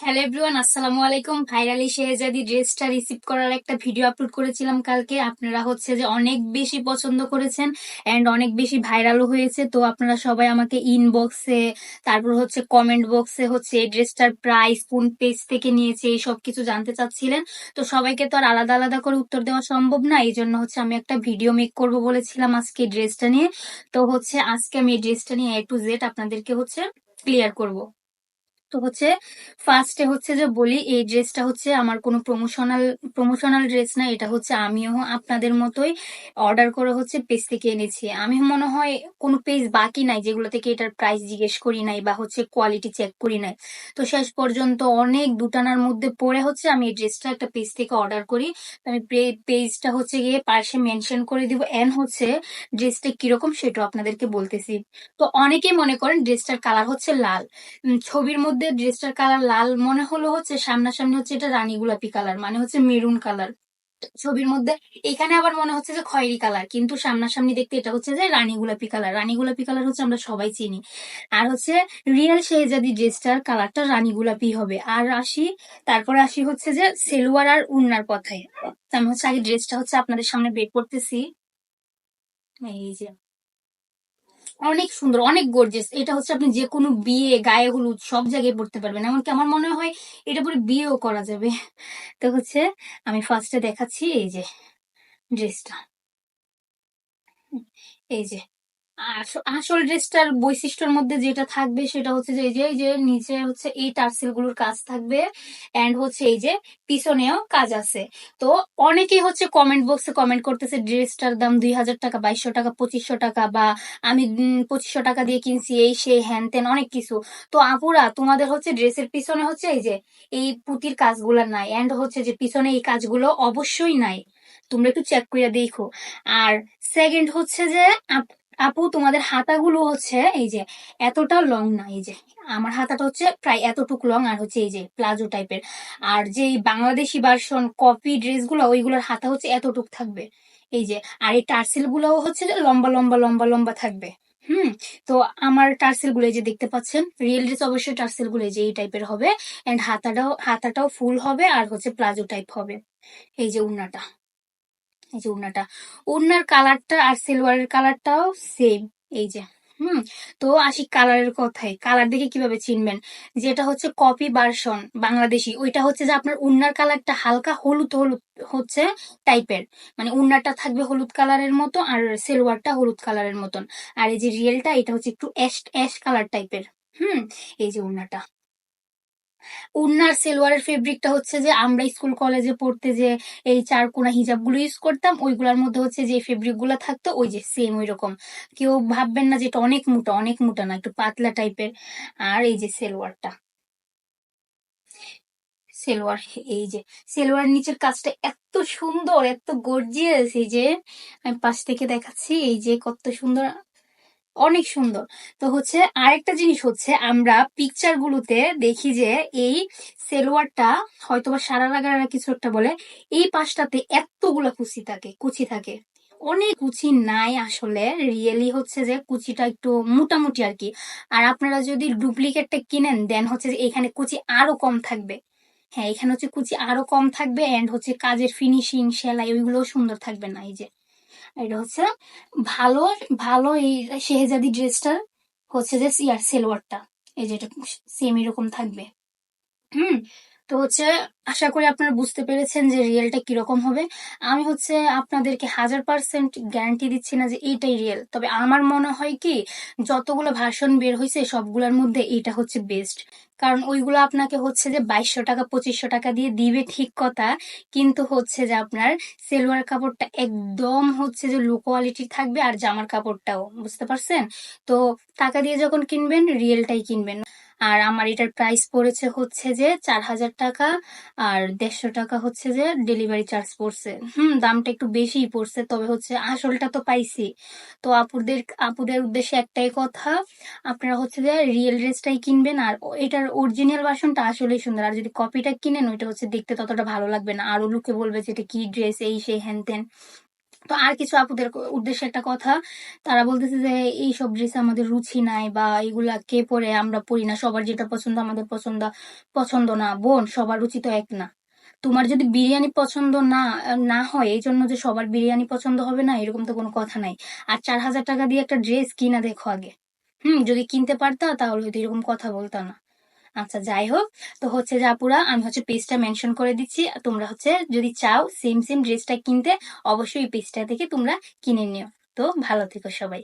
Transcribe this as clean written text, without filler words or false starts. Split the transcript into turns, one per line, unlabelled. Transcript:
Hello everyone, আসসালামু আলাইকুম। ভাইরালি শেহজাদি ড্রেসটা রিসিভ করার একটা ভিডিও আপলোড করেছিলাম কালকে। আপনারা হচ্ছে যে অনেক বেশি পছন্দ করেছেন এন্ড অনেক বেশি ভাইরালও হয়েছে। তো আপনারা সবাই আমাকে ইনবক্সে, তারপর হচ্ছে কমেন্ট বক্সে হচ্ছে এই ড্রেসটার প্রাইস, কোন পেজ থেকে নিয়েছে, এই সব কিছু জানতে চাচ্ছিলেন। তো সবাইকে তো আর আলাদা আলাদা করে উত্তর দেওয়া সম্ভব না, এই জন্য হচ্ছে আমি একটা ভিডিও মেক করব বলেছিলাম আজকে ড্রেসটা নিয়ে। তো হচ্ছে আজকে আমি এই ড্রেসটা নিয়ে A to Z আপনাদেরকে হচ্ছে ক্লিয়ার করব। তো হচ্ছে ফার্স্টে হচ্ছে যে বলি, এই ড্রেসটা হচ্ছে আমার কোনো প্রমোশনাল ড্রেস না। এটা হচ্ছে আমিও আপনাদের মতোই অর্ডার করে হচ্ছে পেজ থেকে এনেছি। আমি মনে হয় কোনো পেজ বাকি নাই যেগুলো থেকে এটার প্রাইস জিজ্ঞেস করি নাই বা হচ্ছে কোয়ালিটি চেক করি নাই। তো শেষ পর্যন্ত অনেক দুটানার মধ্যে পড়ে হচ্ছে আমি এই ড্রেসটা একটা পেজ থেকে অর্ডার করি। তো আমি পেজটা হচ্ছে গিয়ে পাশে মেনশন করে দিব, এন্ড হচ্ছে ড্রেসটা কিরকম সেটাও আপনাদেরকে বলতেছি। তো অনেকেই মনে করেন ড্রেসটার কালার হচ্ছে লাল। ছবির মধ্যে ড্রেসটার কালার লাল মনে হলো, হচ্ছে সামনাসামনি হচ্ছে এটা রানী গোলাপি কালার, মানে হচ্ছে মেরুন কালার। ছবির মধ্যে এখানে আবার মনে হচ্ছে যে খয়েরি কালার, কিন্তু সামনাসামনি দেখতে এটা হচ্ছে যে রানী গোলাপি কালার। রানী গোলাপি কালার হচ্ছে আমরা সবাই চিনি। আর হচ্ছে রিয়েল শেহজাদি ড্রেসটার কালারটা রানী গোলাপি হবে। আর তারপরে আসি হচ্ছে যে সেলোয়ার আর উন্নার কথায়। তো আমি হচ্ছে আগে ড্রেসটা হচ্ছে আপনাদের সামনে বের করতেছি। এই যে অনেক সুন্দর, অনেক গর্জিয়াস। এটা হচ্ছে আপনি যে কোনো বিয়ে, গায়ে হলুদ সব জায়গায় পড়তে পারবেন, এমনকি আমার মনে হয় এটা পরে বিয়েও করা যাবে। তো হচ্ছে আমি ফার্স্টে দেখাচ্ছি এই যে ড্রেসটা। এই যে আসল ড্রেসটার বৈশিষ্ট্যের মধ্যে যেটা থাকবে সেটা হচ্ছে যে এই যে নিচে হচ্ছে এই টার্সেল গুলোর কাজ থাকবে, এন্ড হচ্ছে এই যে পিছনেও কাজ আছে। তো অনেকেই হচ্ছে কমেন্ট বক্সে কমেন্ট করতেছে ড্রেসটার দাম 2000 টাকা, 2200 টাকা, 2500 টাকা, বা আমি 2500 টাকা দিয়ে কিনছি, এই সেই হ্যান ত্যান অনেক কিছু। তো আপুরা, তোমাদের হচ্ছে ড্রেসের পিছনে হচ্ছে এই যে এই পুঁতির কাজগুলো নাই, এন্ড হচ্ছে যে পিছনে এই কাজগুলো অবশ্যই নাই। তোমরা একটু চেক করে দেখো। আর সেকেন্ড হচ্ছে যে আপু, তোমাদের হাতাগুলো হচ্ছে এই যে এতটা লং না। এই যে আমার হাতাটা হচ্ছে প্রায় এতটুকু লং, আর হচ্ছে এই যে প্লাজো টাইপের। আর যে বাংলাদেশি ভার্সন কপি ড্রেসগুলো ওইগুলোর হাতা হচ্ছে এতটুক থাকবে। এই যে আর এই টার্সেল গুলোও হচ্ছে যে লম্বা লম্বা লম্বা লম্বা থাকবে। হুম। তো আমার টার্সেল গুলো এই যে দেখতে পাচ্ছেন, রিয়েল ড্রেস অবশ্যই টার্সেল গুলো এই যে এই টাইপের হবে, এন্ড হাতাটাও ফুল হবে, আর হচ্ছে প্লাজো টাইপ হবে। এই যে উন্নাটা, এই যে ওড়নার কালারটা আর সিলভারের কালারটাও সেম। এই যে হুম। তো আসি কালারের কথায়, কালার দেখে কিভাবে চিনবেন? যেটা হচ্ছে কপি ভার্সন বাংলাদেশি, ওইটা হচ্ছে যে আপনার ওড়নার কালারটা হালকা হলুদ হলুদ হচ্ছে টাইপের, মানে ওড়নাটা থাকবে হলুদ কালারের মতো আর সেলোয়ারটা হলুদ কালারের মতন। আর এই যে রিয়েলটা, এটা হচ্ছে একটু অ্যাশ অ্যাশ কালার টাইপের। হুম। এই যে ওড়নাটা, উন্নার সেলোয়ারের ফেব্রিকটা হচ্ছে যে আমরা স্কুল কলেজে পড়তে যে এই চারকোনা হিজাব গুলো ইউজ করতাম, ওইগুলোর মধ্যে হচ্ছে যে ফেব্রিক গুলো থাকতো ওই যে সেম ওই রকম। কেউ ভাববেন না যে এটা অনেক মোটা, অনেক মোটা না, একটু পাতলা টাইপের। আর এই যে সেলোয়ারটা, সেলোয়ার এই যে সেলোয়ার নিচের কাজটা এত সুন্দর, এত গর্জিয়াস। এই যে আমি পাশ থেকে দেখাচ্ছি, এই যে কত সুন্দর, অনেক সুন্দর। তো হচ্ছে আরেকটা জিনিস হচ্ছে, আমরা পিকচার গুলোতে দেখি যে এই সেলোয়ারটা হয়তোবা সারা লাগারা কিছু একটা বলে, এই পাশটাতে এতগুলা কুচি থাকে। অনেক কুচি নাই আসলে, রিয়েলি হচ্ছে যে কুচিটা একটু মোটামুটি আর কি। আর আপনারা যদি ডুপ্লিকেটটা কিনেন, দেন হচ্ছে যে এখানে কুচি আরো কম থাকবে। হ্যাঁ, এখানে হচ্ছে কুচি আরো কম থাকবে, এন্ড হচ্ছে কাজের ফিনিশিং, সেলাই ওইগুলো সুন্দর থাকবে না। এই যে এটা হচ্ছে ভালো ভালো এই শেহজাদি ড্রেসটার হচ্ছে যে ইয়ার সেলোয়ারটা, এই যেটা সেম এরকম থাকবে। হুম। তো হচ্ছে আশা করি আপনারা বুঝতে পেরেছেন যে রিয়েলটা কিরকম হবে। আমি হচ্ছে আপনাদেরকে 1000% গ্যারান্টি দিচ্ছি না যে এইটাই রিয়েল, তবে আমার মনে হয় কি, যতগুলো ভার্সন বের হয়েছে সবগুলোর মধ্যে এটা হচ্ছে বেস্ট। কারণ ওইগুলো আপনাকে হচ্ছে যে 2200 টাকা, 2500 টাকা দিয়ে দিবে ঠিক কথা, কিন্তু হচ্ছে যে আপনার সেলোয়ার কাপড়টা একদম হচ্ছে যে লো কোয়ালিটির থাকবে, আর জামার কাপড়টাও, বুঝতে পারছেন? তো টাকা দিয়ে যখন কিনবেন রিয়েলটাই কিনবেন। আর আমার এটার প্রাইস পড়েছে হচ্ছে যে 4000 টাকা, আর 150 টাকা হচ্ছে যে ডেলিভারি চার্জ পড়ছে। দামটা একটু বেশিই পড়ছে, তবে হচ্ছে আসলটা তো পাইছি। তো আপুদের উদ্দেশ্যে একটাই কথা, আপনারা হচ্ছে যে রিয়েল ড্রেসটাই কিনবেন। আর এটার অরিজিনাল ভার্সনটা আসলেই সুন্দর, আর যদি কপিটা কিনেন ওইটা হচ্ছে দেখতে ততটা ভালো লাগবে না, আরো লোকে বলবে যে এটা কি ড্রেস, এই সেই হ্যান ত্যান। তো আর কিছু আপুদের উদ্দেশ্যে একটা কথা, তারা বলতেছে যে এইসব ড্রেস আমাদের রুচি নাই বা এগুলা কে পরে, আমরা পরি না, সবার যেটা পছন্দ আমাদের পছন্দ পছন্দ না। বোন, সবার রুচি তো এক না। তোমার যদি বিরিয়ানি পছন্দ না না হয় এই জন্য যে সবার বিরিয়ানি পছন্দ হবে না, এরকম তো কোনো কথা নাই। আর 4,000 টাকা দিয়ে একটা ড্রেস কিনা দেখো আগে। যদি কিনতে পারতা তাহলে হয়তো এরকম কথা বলতা না। আচ্ছা, যাই হোক। তো হচ্ছে যে আপুরা, আমি হচ্ছে পেজটা মেনশন করে দিচ্ছি, তোমরা হচ্ছে যদি চাও সেম সেম ড্রেসটা কিনতে, অবশ্যই এই পেজটা থেকে তোমরা কিনে নিও। তো ভালো থেকো সবাই।